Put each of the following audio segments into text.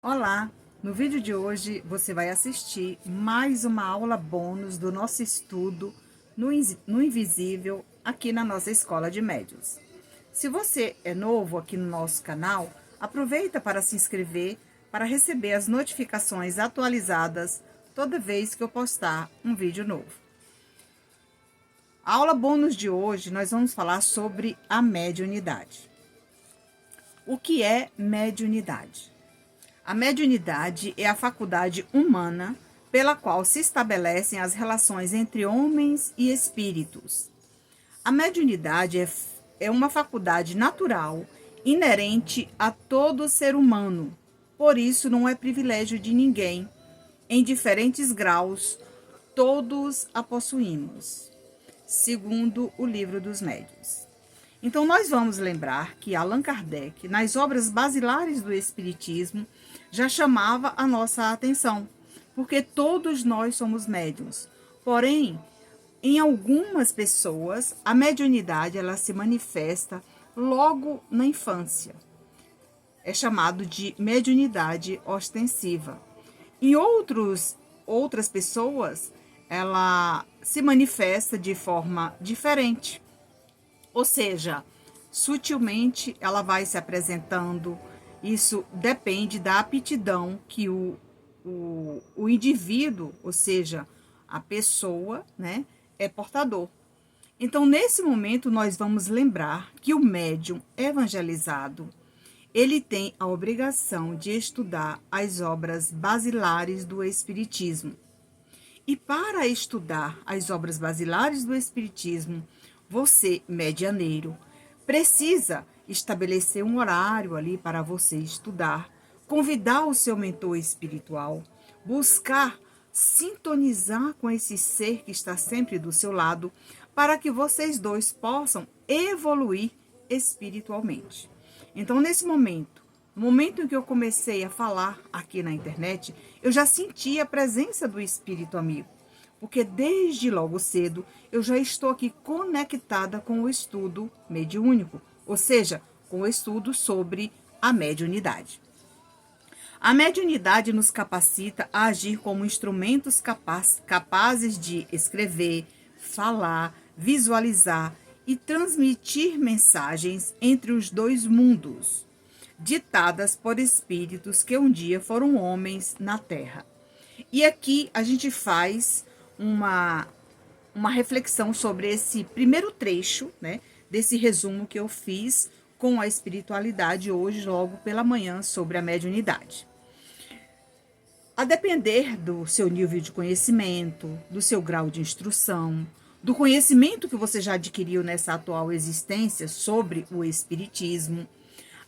Olá! No vídeo de hoje você vai assistir mais uma aula bônus do nosso estudo no Invisível aqui na nossa Escola de Médiuns. Se você é novo aqui no nosso canal, aproveita para se inscrever para receber as notificações atualizadas toda vez que eu postar um vídeo novo. A aula bônus de hoje nós vamos falar sobre a mediunidade. O que é mediunidade? A mediunidade é a faculdade humana pela qual se estabelecem as relações entre homens e espíritos. A mediunidade é uma faculdade natural, inerente a todo ser humano. Por isso, não é privilégio de ninguém. Em diferentes graus, todos a possuímos, segundo o Livro dos Médiuns. Então, nós vamos lembrar que Allan Kardec, nas obras basilares do Espiritismo, já chamava a nossa atenção, porque todos nós somos médiuns. Porém, em algumas pessoas, a mediunidade ela se manifesta logo na infância. É chamado de mediunidade ostensiva. Em outras pessoas, ela se manifesta de forma diferente. Ou seja, sutilmente ela vai se apresentando. Isso depende da aptidão que o indivíduo, ou seja, a pessoa, né, é portador. Então, nesse momento, nós vamos lembrar que o médium evangelizado, ele tem a obrigação de estudar as obras basilares do Espiritismo. E para estudar as obras basilares do Espiritismo, você, medianeiro, precisa estabelecer um horário ali para você estudar, convidar o seu mentor espiritual, buscar sintonizar com esse ser que está sempre do seu lado, para que vocês dois possam evoluir espiritualmente. Então, nesse momento, no momento em que eu comecei a falar aqui na internet, eu já senti a presença do espírito amigo, porque desde logo cedo eu já estou aqui conectada com o estudo mediúnico, ou seja, com o estudo sobre a mediunidade. A mediunidade nos capacita a agir como instrumentos capazes de escrever, falar, visualizar e transmitir mensagens entre os dois mundos, ditadas por espíritos que um dia foram homens na Terra. E aqui a gente faz uma reflexão sobre esse primeiro trecho, né, desse resumo que eu fiz com a espiritualidade hoje, logo pela manhã, sobre a mediunidade. A depender do seu nível de conhecimento, do seu grau de instrução, do conhecimento que você já adquiriu nessa atual existência sobre o espiritismo,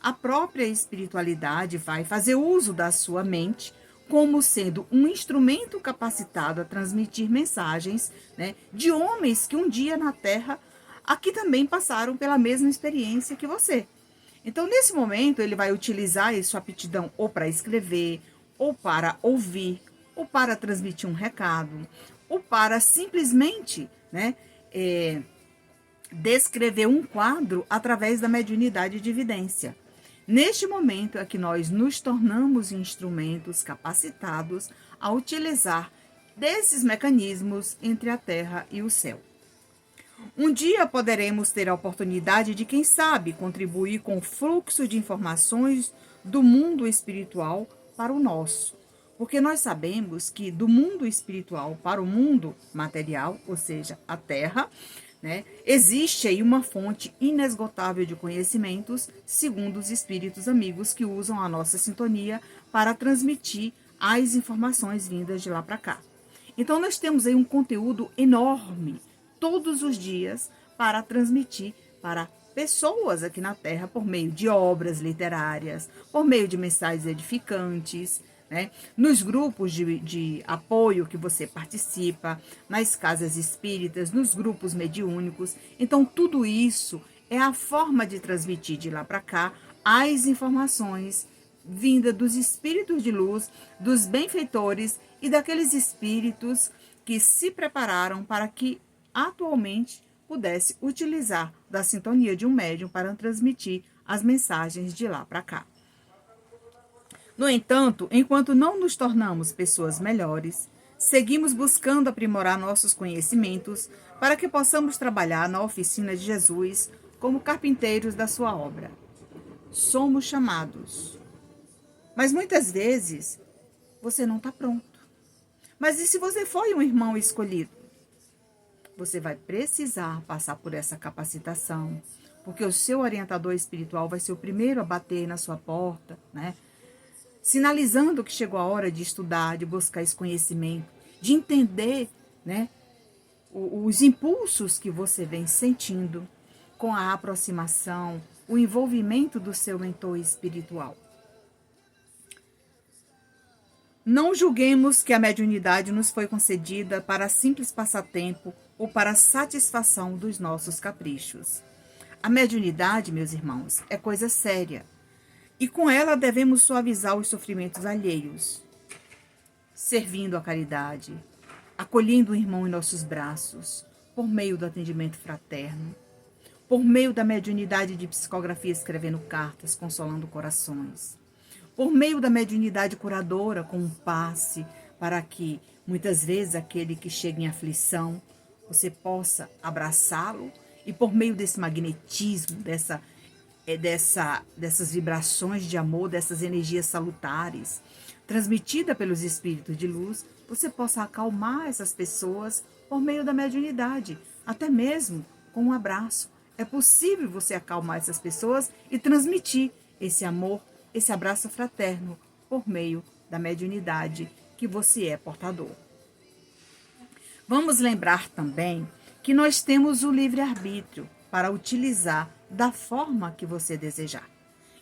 a própria espiritualidade vai fazer uso da sua mente como sendo um instrumento capacitado a transmitir mensagens, né, de homens que um dia na Terra aqui também passaram pela mesma experiência que você. Então, nesse momento, ele vai utilizar a sua aptidão ou para escrever, ou para ouvir, ou para transmitir um recado, ou para simplesmente, né, descrever um quadro através da mediunidade de evidência. Neste momento é que nós nos tornamos instrumentos capacitados a utilizar desses mecanismos entre a terra e o céu. Um dia poderemos ter a oportunidade de, quem sabe, contribuir com o fluxo de informações do mundo espiritual para o nosso. Porque nós sabemos que do mundo espiritual para o mundo material, ou seja, a terra, né, existe aí uma fonte inesgotável de conhecimentos, segundo os espíritos amigos que usam a nossa sintonia para transmitir as informações vindas de lá para cá. Então, nós temos aí um conteúdo enorme, todos os dias, para transmitir para pessoas aqui na Terra, por meio de obras literárias, por meio de mensagens edificantes, né? Nos grupos de apoio que você participa, nas casas espíritas, nos grupos mediúnicos. Então, tudo isso é a forma de transmitir de lá para cá as informações vindas dos espíritos de luz, dos benfeitores e daqueles espíritos que se prepararam para que atualmente pudesse utilizar da sintonia de um médium para transmitir as mensagens de lá para cá. No entanto, enquanto não nos tornamos pessoas melhores, seguimos buscando aprimorar nossos conhecimentos para que possamos trabalhar na oficina de Jesus como carpinteiros da sua obra. Somos chamados, mas muitas vezes você não está pronto. Mas e se você foi um irmão escolhido? Você vai precisar passar por essa capacitação, porque o seu orientador espiritual vai ser o primeiro a bater na sua porta, né? Sinalizando que chegou a hora de estudar, de buscar esse conhecimento, de entender, né, os impulsos que você vem sentindo com a aproximação, o envolvimento do seu mentor espiritual. Não julguemos que a mediunidade nos foi concedida para simples passatempo ou para satisfação dos nossos caprichos. A mediunidade, meus irmãos, é coisa séria. E com ela devemos suavizar os sofrimentos alheios, servindo a caridade, acolhendo o irmão em nossos braços, por meio do atendimento fraterno, por meio da mediunidade de psicografia escrevendo cartas, consolando corações, por meio da mediunidade curadora com um passe, para que, muitas vezes, aquele que chega em aflição, você possa abraçá-lo, e por meio desse magnetismo, dessas vibrações de amor, dessas energias salutares, transmitida pelos espíritos de luz, você possa acalmar essas pessoas por meio da mediunidade, até mesmo com um abraço. É possível você acalmar essas pessoas e transmitir esse amor, esse abraço fraterno por meio da mediunidade que você é portador. Vamos lembrar também que nós temos o livre-arbítrio para utilizar da forma que você desejar.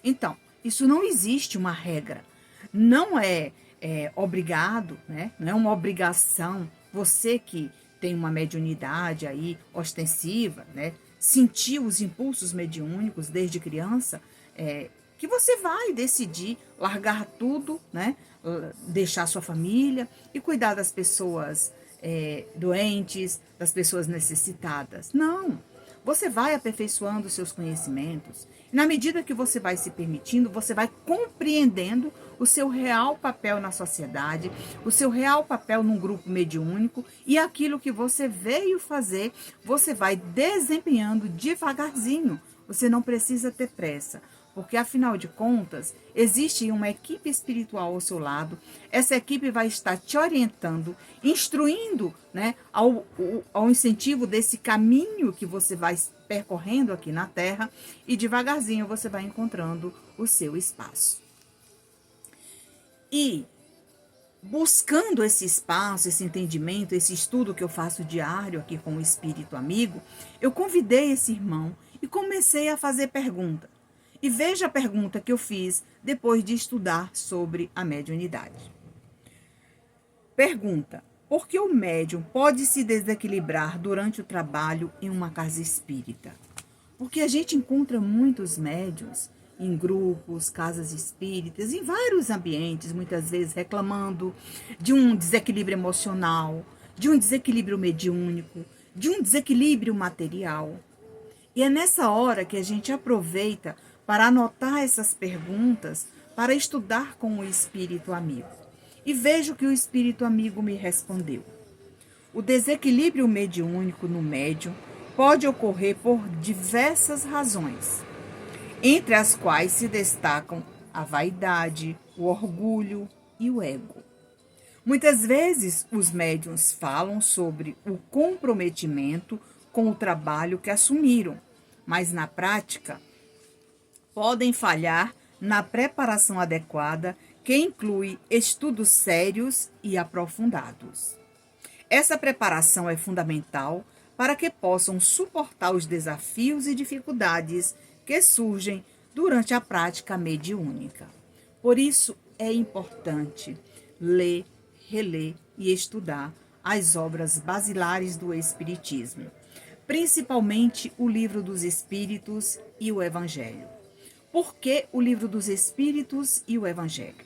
Então, isso não existe uma regra. Não é obrigado, né? Não é uma obrigação. Você que tem uma mediunidade aí ostensiva, né? Sentiu os impulsos mediúnicos desde criança, que você vai decidir largar tudo, né? Deixar sua família e cuidar das pessoas doentes, das pessoas necessitadas. Não! Você vai aperfeiçoando os seus conhecimentos. E na medida que você vai se permitindo, você vai compreendendo o seu real papel na sociedade, o seu real papel num grupo mediúnico e aquilo que você veio fazer, você vai desempenhando devagarzinho. Você não precisa ter pressa, porque afinal de contas, existe uma equipe espiritual ao seu lado. Essa equipe vai estar te orientando, instruindo, né, ao incentivo desse caminho que você vai percorrendo aqui na Terra, e devagarzinho você vai encontrando o seu espaço. E buscando esse espaço, esse entendimento, esse estudo que eu faço diário aqui com o Espírito Amigo, eu convidei esse irmão e comecei a fazer perguntas. E veja a pergunta que eu fiz depois de estudar sobre a mediunidade. Pergunta: por que o médium pode se desequilibrar durante o trabalho em uma casa espírita? Porque a gente encontra muitos médiuns em grupos, casas espíritas, em vários ambientes, muitas vezes reclamando de um desequilíbrio emocional, de um desequilíbrio mediúnico, de um desequilíbrio material. E é nessa hora que a gente aproveita para anotar essas perguntas, para estudar com o Espírito Amigo. E vejo que o Espírito Amigo me respondeu. O desequilíbrio mediúnico no médium pode ocorrer por diversas razões, entre as quais se destacam a vaidade, o orgulho e o ego. Muitas vezes os médiuns falam sobre o comprometimento com o trabalho que assumiram, mas na prática podem falhar na preparação adequada, que inclui estudos sérios e aprofundados. Essa preparação é fundamental para que possam suportar os desafios e dificuldades que surgem durante a prática mediúnica. Por isso, é importante ler, reler e estudar as obras basilares do Espiritismo, principalmente o Livro dos Espíritos e o Evangelho. Por que o Livro dos Espíritos e o Evangelho?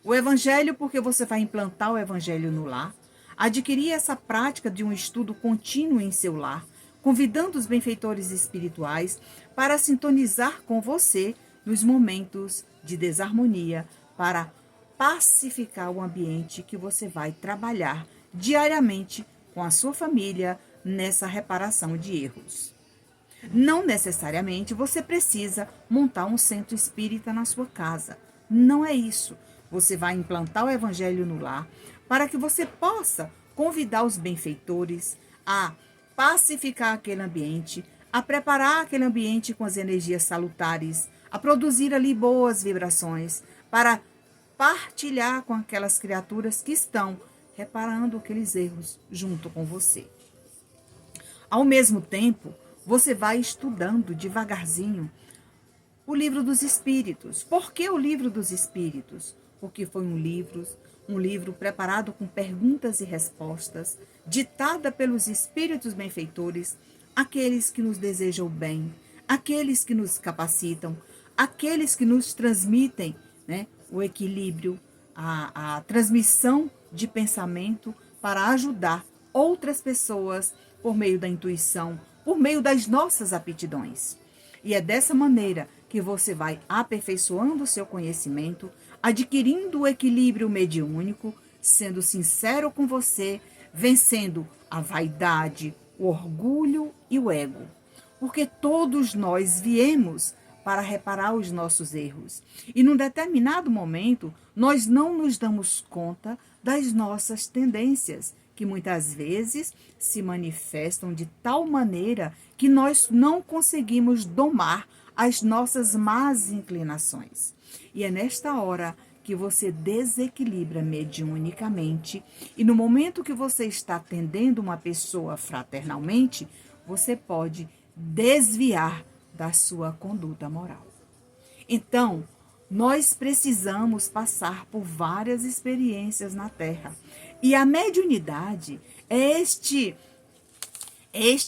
O Evangelho, porque você vai implantar o Evangelho no lar, adquirir essa prática de um estudo contínuo em seu lar, convidando os benfeitores espirituais para sintonizar com você nos momentos de desarmonia, para pacificar o ambiente que você vai trabalhar diariamente com a sua família nessa reparação de erros. Não necessariamente você precisa montar um centro espírita na sua casa. Não é isso. Você vai implantar o evangelho no lar para que você possa convidar os benfeitores a pacificar aquele ambiente, a preparar aquele ambiente com as energias salutares, a produzir ali boas vibrações, para partilhar com aquelas criaturas que estão reparando aqueles erros junto com você. Ao mesmo tempo, você vai estudando devagarzinho o Livro dos Espíritos. Por que o Livro dos Espíritos? Porque foi um livro preparado com perguntas e respostas, ditada pelos espíritos benfeitores, aqueles que nos desejam o bem, aqueles que nos capacitam, aqueles que nos transmitem, né, o equilíbrio, a transmissão de pensamento para ajudar outras pessoas por meio da intuição, por meio das nossas aptidões. E é dessa maneira que você vai aperfeiçoando o seu conhecimento, adquirindo o equilíbrio mediúnico, sendo sincero com você, vencendo a vaidade, o orgulho e o ego. Porque todos nós viemos para reparar os nossos erros. E num determinado momento, nós não nos damos conta das nossas tendências, que muitas vezes se manifestam de tal maneira que nós não conseguimos domar as nossas más inclinações. E é nesta hora que você desequilibra mediunicamente, e no momento que você está atendendo uma pessoa fraternalmente, você pode desviar da sua conduta moral. Então, nós precisamos passar por várias experiências na Terra. E a mediunidade é este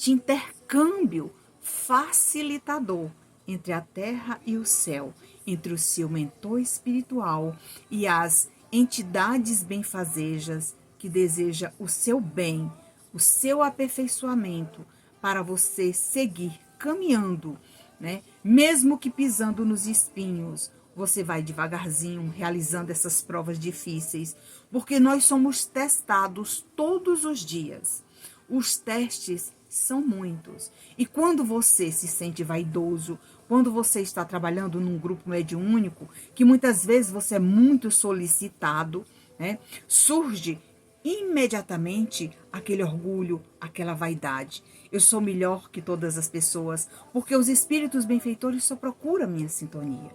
intercâmbio facilitador entre a Terra e o céu, entre o seu mentor espiritual e as entidades benfazejas que desejam o seu bem, o seu aperfeiçoamento, para você seguir caminhando, né? Mesmo que pisando nos espinhos, você vai devagarzinho realizando essas provas difíceis, porque nós somos testados todos os dias. Os testes são muitos. E quando você se sente vaidoso, quando você está trabalhando num grupo mediúnico, que muitas vezes você é muito solicitado, né? Surge imediatamente aquele orgulho, aquela vaidade. Eu sou melhor que todas as pessoas, porque os espíritos benfeitores só procuram minha sintonia.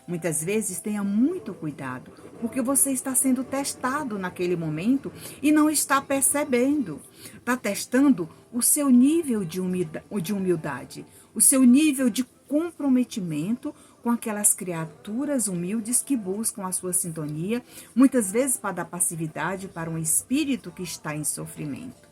Muitas vezes tenha muito cuidado, porque você está sendo testado naquele momento e não está percebendo. Está testando o seu nível de humildade, o seu nível de comprometimento com aquelas criaturas humildes que buscam a sua sintonia, muitas vezes para dar passividade para um espírito que está em sofrimento.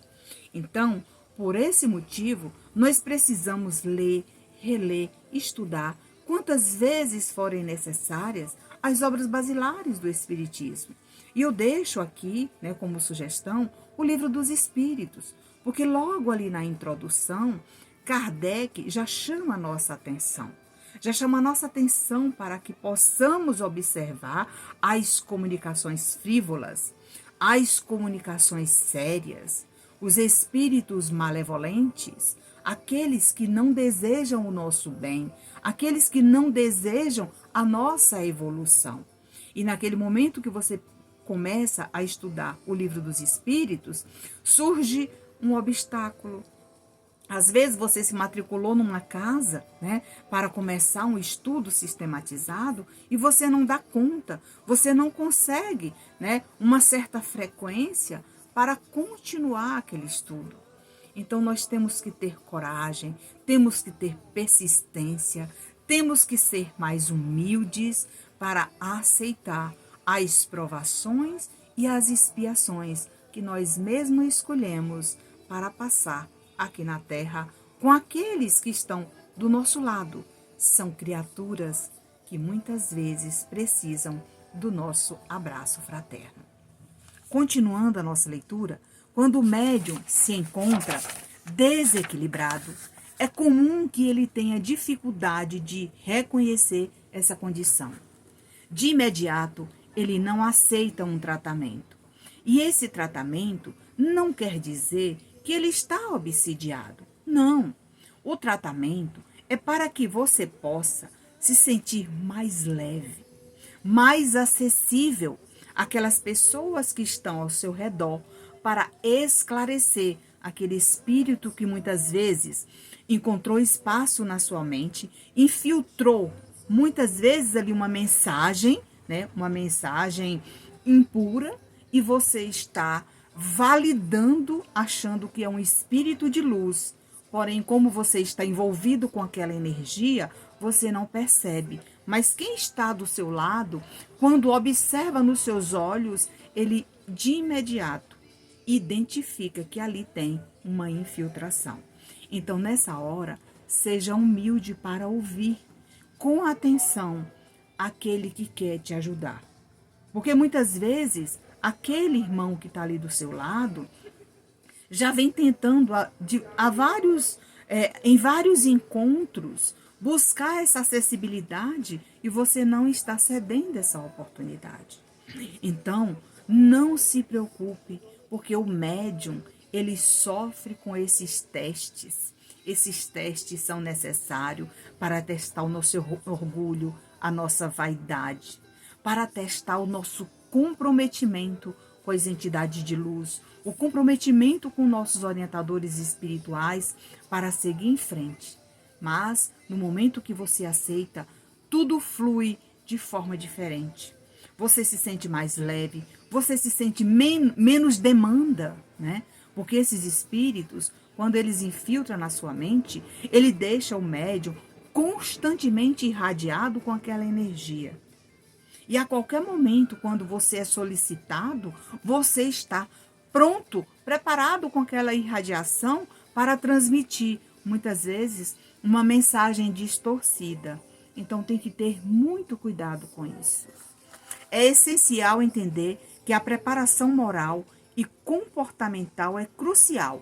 Então, por esse motivo, nós precisamos ler, reler, estudar, quantas vezes forem necessárias, as obras basilares do Espiritismo. E eu deixo aqui, né, como sugestão, o Livro dos Espíritos, porque logo ali na introdução, Kardec já chama a nossa atenção. Já chama a nossa atenção para que possamos observar as comunicações frívolas, as comunicações sérias, os espíritos malevolentes, aqueles que não desejam o nosso bem, aqueles que não desejam a nossa evolução. E naquele momento que você começa a estudar o Livro dos Espíritos, surge um obstáculo. Às vezes você se matriculou numa casa, né, para começar um estudo sistematizado e você não dá conta, você não consegue, né, uma certa frequência para continuar aquele estudo. Então nós temos que ter coragem, temos que ter persistência, temos que ser mais humildes para aceitar as provações e as expiações que nós mesmos escolhemos para passar aqui na Terra com aqueles que estão do nosso lado. São criaturas que muitas vezes precisam do nosso abraço fraterno. Continuando a nossa leitura, quando o médium se encontra desequilibrado, é comum que ele tenha dificuldade de reconhecer essa condição. De imediato, ele não aceita um tratamento. E esse tratamento não quer dizer que ele está obsidiado. Não. O tratamento é para que você possa se sentir mais leve, mais acessível àquelas pessoas que estão ao seu redor, para esclarecer aquele espírito que muitas vezes encontrou espaço na sua mente, infiltrou muitas vezes ali uma mensagem, né, uma mensagem impura, e você está validando, achando que é um espírito de luz. Porém, como você está envolvido com aquela energia, você não percebe. Mas quem está do seu lado, quando observa nos seus olhos, ele de imediato identifica que ali tem uma infiltração. Então, nessa hora, seja humilde para ouvir com atenção aquele que quer te ajudar. Porque muitas vezes, aquele irmão que está ali do seu lado já vem tentando em vários encontros buscar essa acessibilidade e você não está cedendo essa oportunidade. Então, não se preocupe, porque o médium, ele sofre com esses testes. Esses testes são necessários para testar o nosso orgulho, a nossa vaidade, para testar o nosso comprometimento com as entidades de luz, o comprometimento com nossos orientadores espirituais para seguir em frente. Mas, no momento que você aceita, tudo flui de forma diferente. Você se sente mais leve, você se sente menos demanda, né? Porque esses espíritos, quando eles infiltram na sua mente, ele deixa o médium constantemente irradiado com aquela energia. E a qualquer momento, quando você é solicitado, você está pronto, preparado com aquela irradiação para transmitir, muitas vezes, uma mensagem distorcida. Então, tem que ter muito cuidado com isso. É essencial entender que a preparação moral e comportamental é crucial,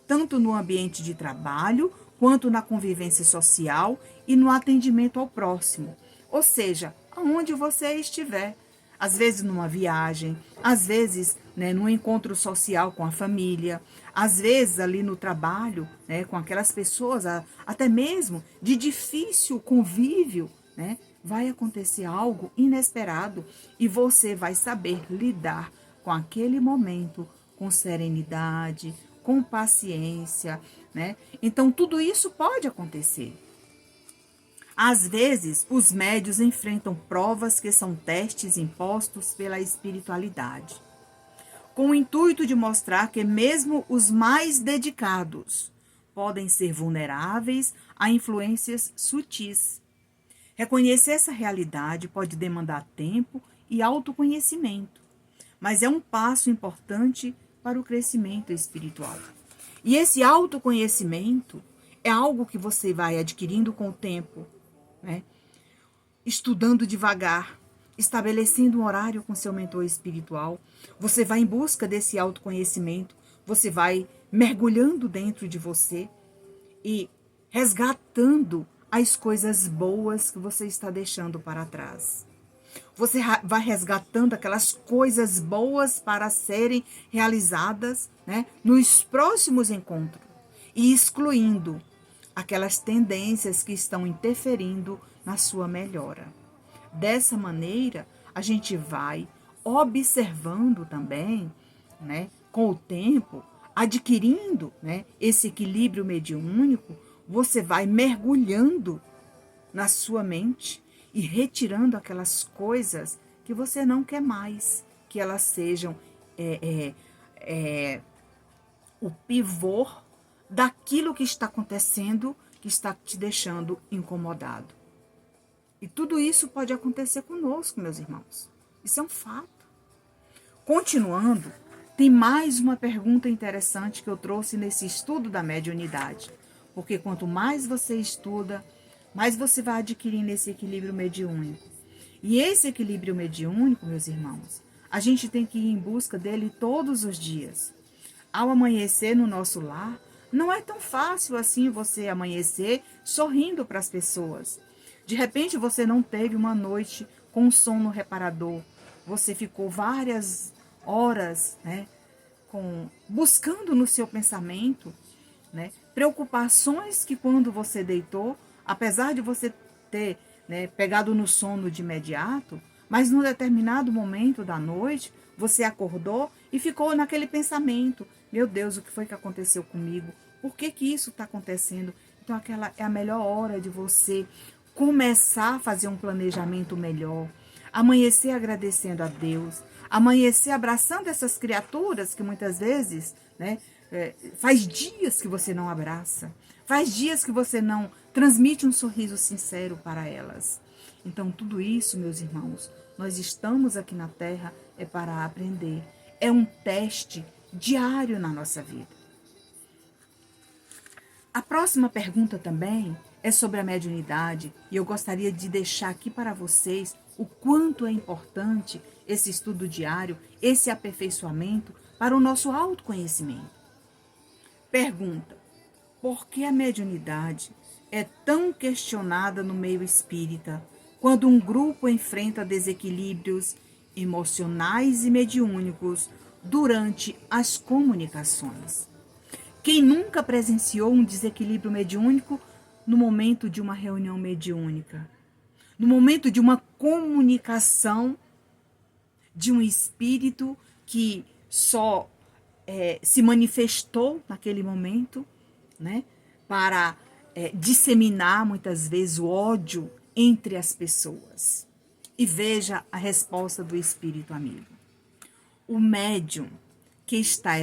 tanto no ambiente de trabalho, quanto na convivência social e no atendimento ao próximo. Ou seja, aonde você estiver. Às vezes numa viagem, às vezes, né, num encontro social com a família, às vezes ali no trabalho, né, com aquelas pessoas, até mesmo de difícil convívio, né, vai acontecer algo inesperado e você vai saber lidar com aquele momento com serenidade, com paciência, né? Então, tudo isso pode acontecer. Às vezes, os médios enfrentam provas que são testes impostos pela espiritualidade, com o intuito de mostrar que mesmo os mais dedicados podem ser vulneráveis a influências sutis. Reconhecer essa realidade pode demandar tempo e autoconhecimento, mas é um passo importante para o crescimento espiritual. E esse autoconhecimento é algo que você vai adquirindo com o tempo, né? Estudando devagar, estabelecendo um horário com seu mentor espiritual. Você vai em busca desse autoconhecimento, você vai mergulhando dentro de você e resgatando as coisas boas que você está deixando para trás. Você vai resgatando aquelas coisas boas para serem realizadas, né, nos próximos encontros e excluindo aquelas tendências que estão interferindo na sua melhora. Dessa maneira, a gente vai observando também, né, com o tempo, adquirindo, né, esse equilíbrio mediúnico, você vai mergulhando na sua mente e retirando aquelas coisas que você não quer mais, que elas sejam o pivô daquilo que está acontecendo, que está te deixando incomodado. E tudo isso pode acontecer conosco, meus irmãos. Isso é um fato. Continuando, tem mais uma pergunta interessante que eu trouxe nesse estudo da mediunidade. Porque quanto mais você estuda, mais você vai adquirindo esse equilíbrio mediúnico. E esse equilíbrio mediúnico, meus irmãos, a gente tem que ir em busca dele todos os dias. Ao amanhecer no nosso lar, não é tão fácil assim você amanhecer sorrindo para as pessoas. De repente você não teve uma noite com um sono reparador, você ficou várias horas, né, buscando no seu pensamento, né, preocupações que quando você deitou, apesar de você ter, né, pegado no sono de imediato, mas num determinado momento da noite, você acordou e ficou naquele pensamento: meu Deus, o que foi que aconteceu comigo? Por que que isso está acontecendo? Então aquela é a melhor hora de você começar a fazer um planejamento melhor, amanhecer agradecendo a Deus, amanhecer abraçando essas criaturas que muitas vezes, né, faz dias que você não abraça, faz dias que você não transmite um sorriso sincero para elas. Então, tudo isso, meus irmãos, nós estamos aqui na Terra é para aprender. É um teste diário na nossa vida. A próxima pergunta também é sobre a mediunidade e eu gostaria de deixar aqui para vocês o quanto é importante esse estudo diário, esse aperfeiçoamento para o nosso autoconhecimento. Pergunta: por que a mediunidade é tão questionada no meio espírita quando um grupo enfrenta desequilíbrios emocionais e mediúnicos durante as comunicações? Quem nunca presenciou um desequilíbrio mediúnico no momento de uma reunião mediúnica? No momento de uma comunicação de um espírito que só se manifestou naquele momento, né, para disseminar muitas vezes o ódio entre as pessoas. E veja a resposta do espírito amigo. O médium que está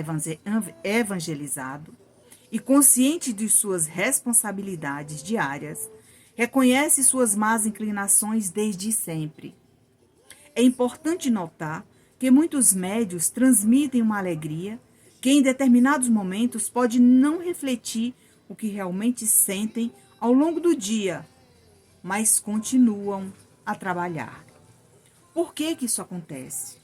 evangelizado e consciente de suas responsabilidades diárias, reconhece suas más inclinações desde sempre. É importante notar que muitos médios transmitem uma alegria que em determinados momentos pode não refletir o que realmente sentem ao longo do dia, mas continuam a trabalhar. Por que que isso acontece?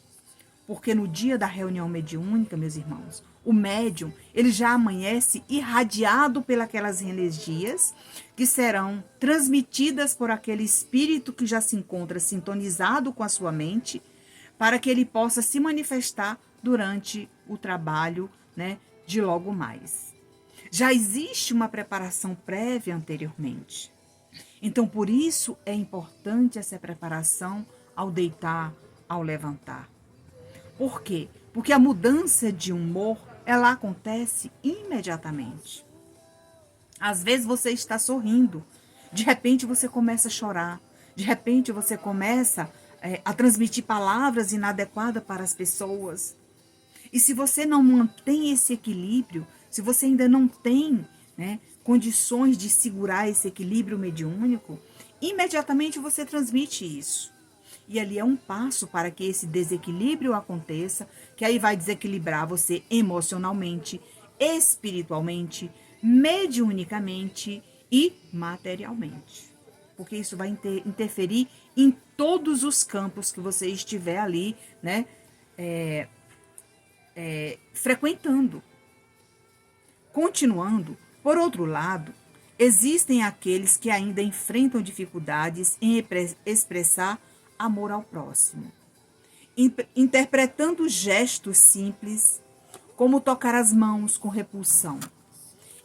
Porque no dia da reunião mediúnica, meus irmãos, o médium, ele já amanhece irradiado pelas energias que serão transmitidas por aquele espírito que já se encontra sintonizado com a sua mente, para que ele possa se manifestar durante o trabalho, né, de logo mais. Já existe uma preparação prévia anteriormente. Então, por isso é importante essa preparação ao deitar, ao levantar. Por quê? Porque a mudança de humor, ela acontece imediatamente. Às vezes você está sorrindo, de repente você começa a chorar, de repente você começa a transmitir palavras inadequadas para as pessoas. E se você não mantém esse equilíbrio, se você ainda não tem, né, condições de segurar esse equilíbrio mediúnico, imediatamente você transmite isso. E ali é um passo para que esse desequilíbrio aconteça, que aí vai desequilibrar você emocionalmente, espiritualmente, mediunicamente e materialmente. Porque isso vai interferir em todos os campos que você estiver ali, né, frequentando. Continuando, por outro lado, existem aqueles que ainda enfrentam dificuldades em expressar amor ao próximo, interpretando gestos simples, como tocar as mãos com repulsão.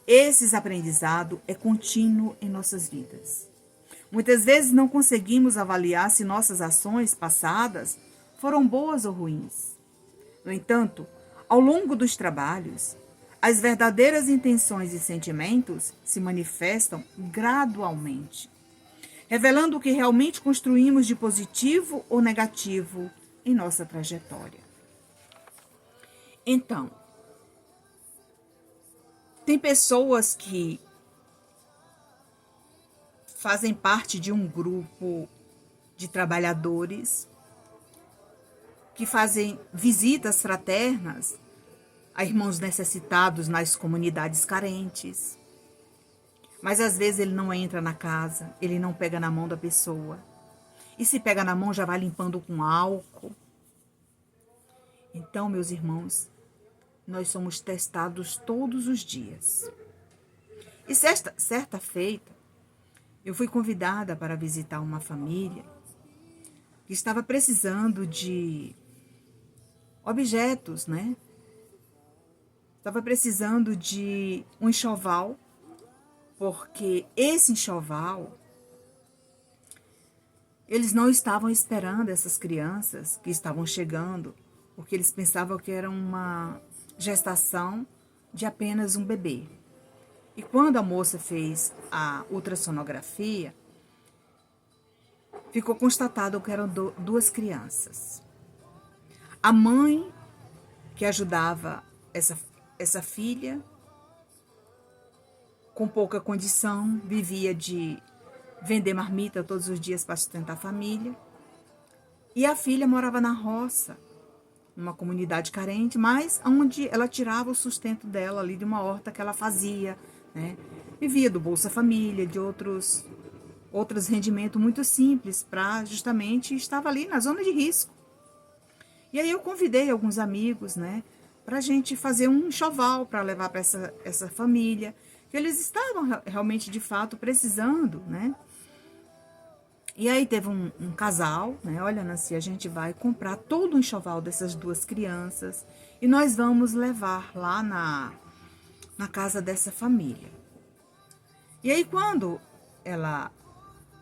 Esse aprendizado é contínuo em nossas vidas. Muitas vezes não conseguimos avaliar se nossas ações passadas foram boas ou ruins. No entanto, ao longo dos trabalhos, as verdadeiras intenções e sentimentos se manifestam gradualmente, revelando o que realmente construímos de positivo ou negativo em nossa trajetória. Então, tem pessoas que fazem parte de um grupo de trabalhadores que fazem visitas fraternas a irmãos necessitados nas comunidades carentes. Mas às vezes ele não entra na casa, ele não pega na mão da pessoa. E se pega na mão, já vai limpando com álcool. Então, meus irmãos, nós somos testados todos os dias. E certa feita, eu fui convidada para visitar uma família que estava precisando de objetos, né? Estava precisando de um enxoval, porque esse enxoval, eles não estavam esperando essas crianças que estavam chegando, porque eles pensavam que era uma gestação de apenas um bebê. E quando a moça fez a ultrassonografia, ficou constatado que eram duas crianças. A mãe que ajudava essa filha, com pouca condição, vivia de vender marmita todos os dias para sustentar a família. E a filha morava na roça, numa comunidade carente, mas onde ela tirava o sustento dela ali de uma horta que ela fazia, né? Vivia do Bolsa Família, de outros rendimentos muito simples, para justamente estava ali na zona de risco. E aí eu convidei alguns amigos, né, para a gente fazer um enxoval para levar para essa família, que eles estavam realmente, de fato, precisando, né? E aí teve um casal, né? Olha, Nancy, a gente vai comprar todo o enxoval dessas duas crianças e nós vamos levar lá na casa dessa família. E aí quando ela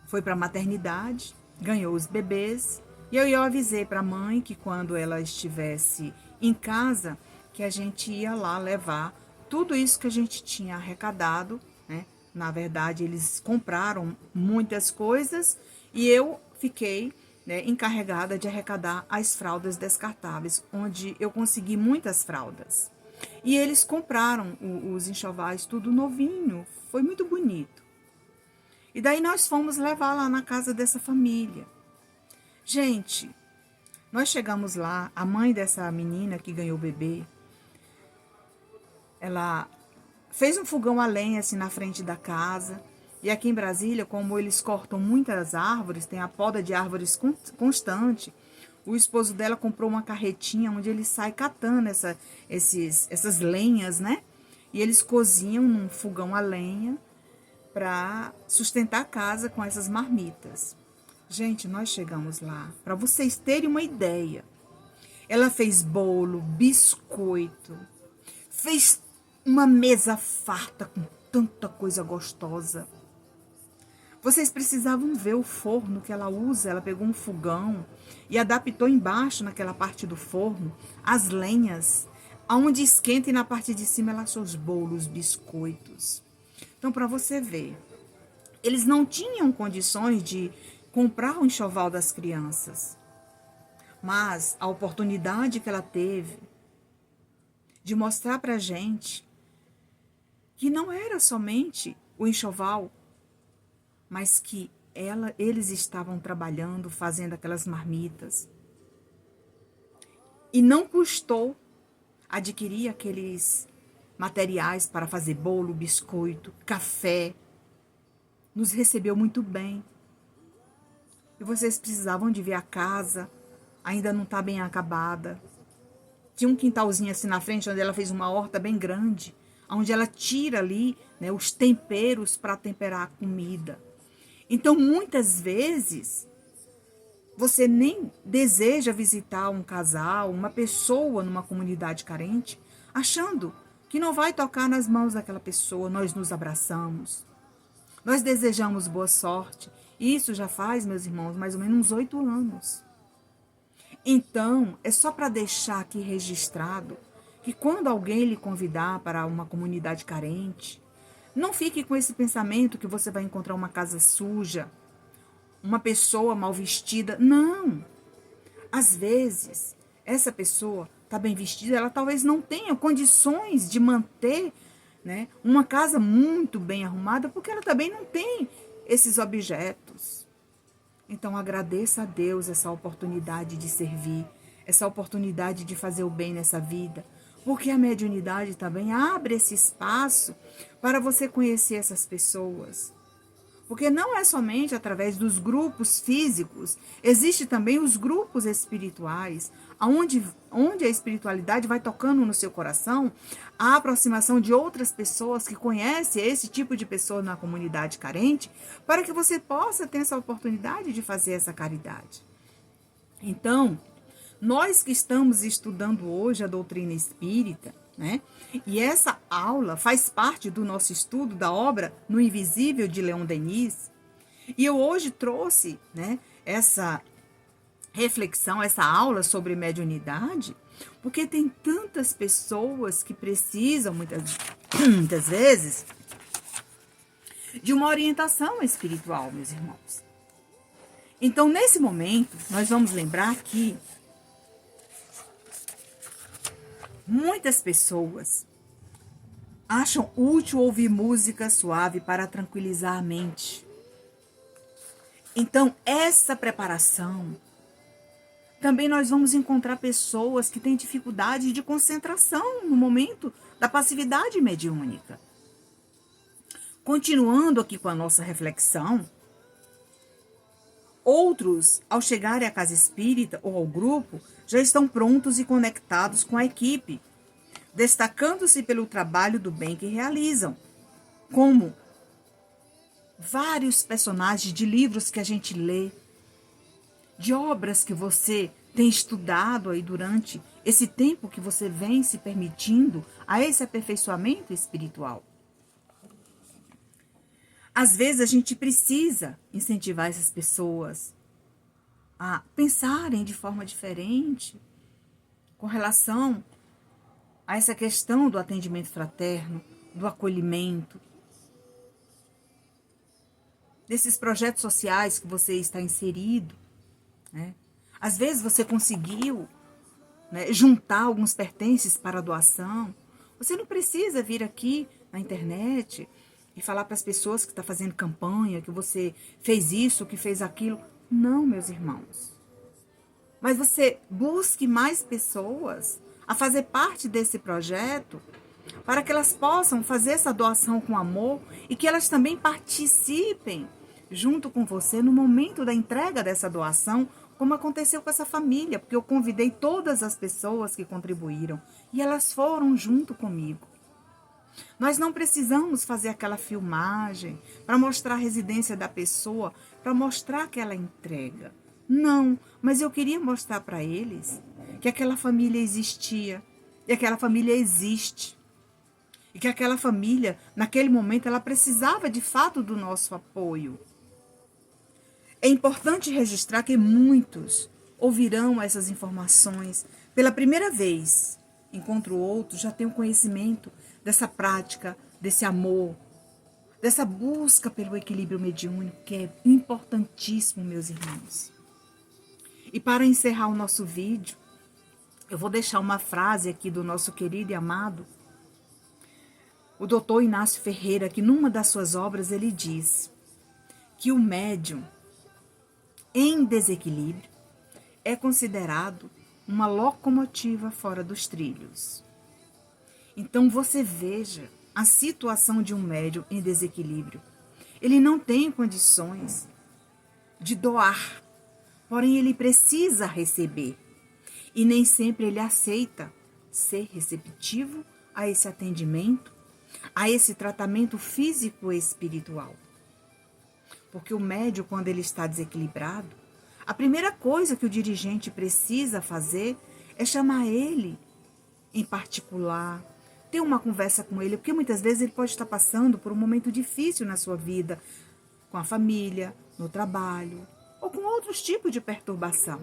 foi para a maternidade, ganhou os bebês, e eu avisei para a mãe que quando ela estivesse em casa, que a gente ia lá levar tudo isso que a gente tinha arrecadado, né? Na verdade, eles compraram muitas coisas e eu fiquei, né, encarregada de arrecadar as fraldas descartáveis, onde eu consegui muitas fraldas. E eles compraram os enxovais tudo novinho, foi muito bonito. E daí nós fomos levar lá na casa dessa família. Gente, nós chegamos lá, a mãe dessa menina que ganhou o bebê, ela fez um fogão a lenha assim na frente da casa. E aqui em Brasília, como eles cortam muitas árvores, tem a poda de árvores constante, o esposo dela comprou uma carretinha onde ele sai catando essas lenhas, né? E eles cozinham num fogão a lenha para sustentar a casa com essas marmitas. Gente, nós chegamos lá, para vocês terem uma ideia. Ela fez bolo, biscoito, fez uma mesa farta com tanta coisa gostosa. Vocês precisavam ver o forno que ela usa. Ela pegou um fogão e adaptou embaixo, naquela parte do forno, as lenhas, aonde esquenta, e na parte de cima ela achou os bolos, biscoitos. Então, para você ver, eles não tinham condições de comprar o enxoval das crianças. Mas a oportunidade que ela teve de mostrar para a gente que não era somente o enxoval, mas que eles estavam trabalhando, fazendo aquelas marmitas. E não custou adquirir aqueles materiais para fazer bolo, biscoito, café. Nos recebeu muito bem. E vocês precisavam de ver a casa, ainda não está bem acabada. Tinha um quintalzinho assim na frente, onde ela fez uma horta bem grande, onde ela tira ali, né, os temperos para temperar a comida. Então, muitas vezes, você nem deseja visitar um casal, uma pessoa numa comunidade carente, achando que não vai tocar nas mãos daquela pessoa. Nós nos abraçamos, nós desejamos boa sorte. Isso já faz, meus irmãos, mais ou menos uns 8 anos. Então, é só para deixar aqui registrado que quando alguém lhe convidar para uma comunidade carente, não fique com esse pensamento que você vai encontrar uma casa suja, uma pessoa mal vestida. Não! Às vezes, essa pessoa está bem vestida, ela talvez não tenha condições de manter, né, uma casa muito bem arrumada, porque ela também não tem esses objetos. Então, agradeça a Deus essa oportunidade de servir, essa oportunidade de fazer o bem nessa vida, porque a mediunidade também abre esse espaço para você conhecer essas pessoas. Porque não é somente através dos grupos físicos, existe também os grupos espirituais, onde a espiritualidade vai tocando no seu coração, a aproximação de outras pessoas que conhecem esse tipo de pessoa na comunidade carente, para que você possa ter essa oportunidade de fazer essa caridade. Então, nós que estamos estudando hoje a doutrina espírita, né? E essa aula faz parte do nosso estudo da obra No Invisível de Leon Denis. E eu hoje trouxe, né, essa reflexão, essa aula sobre mediunidade, porque tem tantas pessoas que precisam, muitas vezes, de uma orientação espiritual, meus irmãos. Então, nesse momento, nós vamos lembrar que muitas pessoas acham útil ouvir música suave para tranquilizar a mente. Então, essa preparação, também nós vamos encontrar pessoas que têm dificuldade de concentração no momento da passividade mediúnica. Continuando aqui com a nossa reflexão, outros, ao chegarem à casa espírita ou ao grupo, já estão prontos e conectados com a equipe, destacando-se pelo trabalho do bem que realizam, como vários personagens de livros que a gente lê, de obras que você tem estudado aí durante esse tempo que você vem se permitindo a esse aperfeiçoamento espiritual. Às vezes a gente precisa incentivar essas pessoas a pensarem de forma diferente com relação a essa questão do atendimento fraterno, do acolhimento, desses projetos sociais que você está inserido, né? Às vezes você conseguiu, né, juntar alguns pertences para a doação. Você não precisa vir aqui na internet e falar para as pessoas que está fazendo campanha, que você fez isso, que fez aquilo. Não, meus irmãos. Mas você busque mais pessoas a fazer parte desse projeto para que elas possam fazer essa doação com amor e que elas também participem junto com você no momento da entrega dessa doação, como aconteceu com essa família, porque eu convidei todas as pessoas que contribuíram e elas foram junto comigo. Nós não precisamos fazer aquela filmagem para mostrar a residência da pessoa, para mostrar aquela entrega. Não, mas eu queria mostrar para eles que aquela família existia e aquela família existe. E que aquela família, naquele momento, ela precisava de fato do nosso apoio. É importante registrar que muitos ouvirão essas informações pela primeira vez, enquanto outros já têm o conhecimento dessa prática, desse amor, dessa busca pelo equilíbrio mediúnico, que é importantíssimo, meus irmãos. E para encerrar o nosso vídeo, eu vou deixar uma frase aqui do nosso querido e amado, o doutor Inácio Ferreira, que numa das suas obras ele diz que o médium em desequilíbrio é considerado uma locomotiva fora dos trilhos. Então você veja a situação de um médium em desequilíbrio. Ele não tem condições de doar, porém ele precisa receber. E nem sempre ele aceita ser receptivo a esse atendimento, a esse tratamento físico e espiritual. Porque o médium, quando ele está desequilibrado, a primeira coisa que o dirigente precisa fazer é chamar ele em particular, ter uma conversa com ele, porque muitas vezes ele pode estar passando por um momento difícil na sua vida, com a família, no trabalho, ou com outros tipos de perturbação.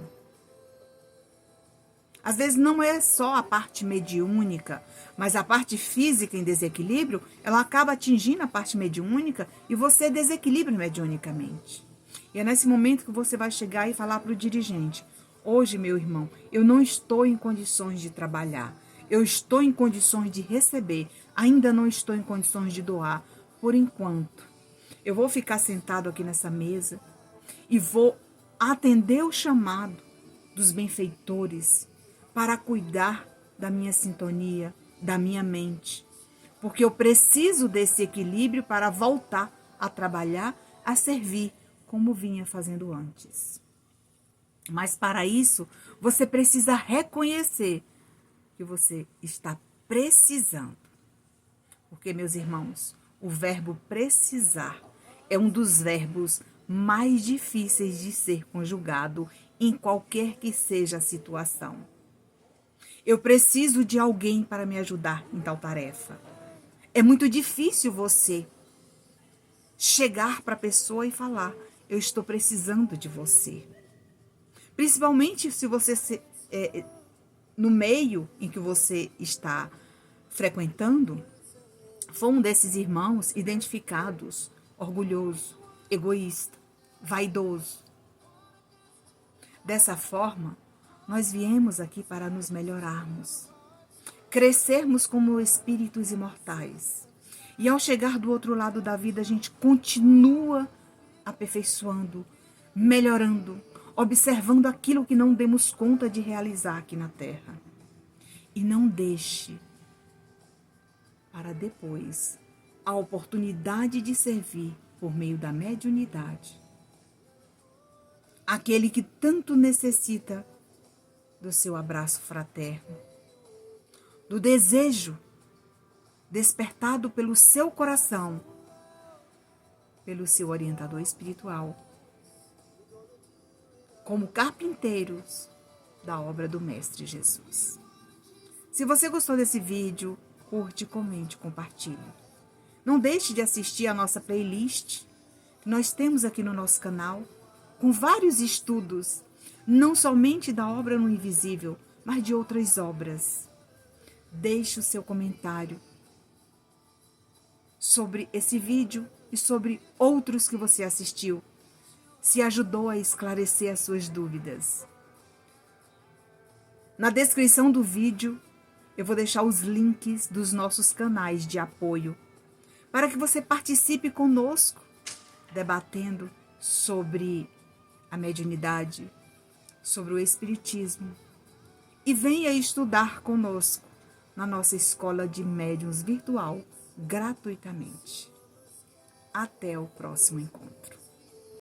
Às vezes não é só a parte mediúnica, mas a parte física em desequilíbrio, ela acaba atingindo a parte mediúnica e você desequilibra mediunicamente. E é nesse momento que você vai chegar e falar para o dirigente: hoje, meu irmão, eu não estou em condições de trabalhar, eu estou em condições de receber, ainda não estou em condições de doar, por enquanto. Eu vou ficar sentado aqui nessa mesa e vou atender o chamado dos benfeitores para cuidar da minha sintonia, da minha mente. Porque eu preciso desse equilíbrio para voltar a trabalhar, a servir, como vinha fazendo antes. Mas para isso, você precisa reconhecer que você está precisando. Porque, meus irmãos, o verbo precisar é um dos verbos mais difíceis de ser conjugado em qualquer que seja a situação. Eu preciso de alguém para me ajudar em tal tarefa. É muito difícil você chegar para a pessoa e falar: eu estou precisando de você. Principalmente se você, no meio em que você está frequentando, for um desses irmãos identificados, orgulhoso, egoísta, vaidoso. Dessa forma, nós viemos aqui para nos melhorarmos, crescermos como espíritos imortais. E ao chegar do outro lado da vida, a gente continua aperfeiçoando, melhorando, observando aquilo que não demos conta de realizar aqui na Terra. E não deixe para depois a oportunidade de servir por meio da mediunidade aquele que tanto necessita do seu abraço fraterno, do desejo despertado pelo seu coração, pelo seu orientador espiritual, como carpinteiros da obra do Mestre Jesus. Se você gostou desse vídeo, curte, comente, compartilhe. Não deixe de assistir a nossa playlist que nós temos aqui no nosso canal, com vários estudos, não somente da obra no invisível, mas de outras obras. Deixe o seu comentário sobre esse vídeo e sobre outros que você assistiu, se ajudou a esclarecer as suas dúvidas. Na descrição do vídeo, eu vou deixar os links dos nossos canais de apoio, para que você participe conosco, debatendo sobre a mediunidade, sobre o espiritismo, e venha estudar conosco na nossa escola de médiuns virtual, gratuitamente. Até o próximo encontro.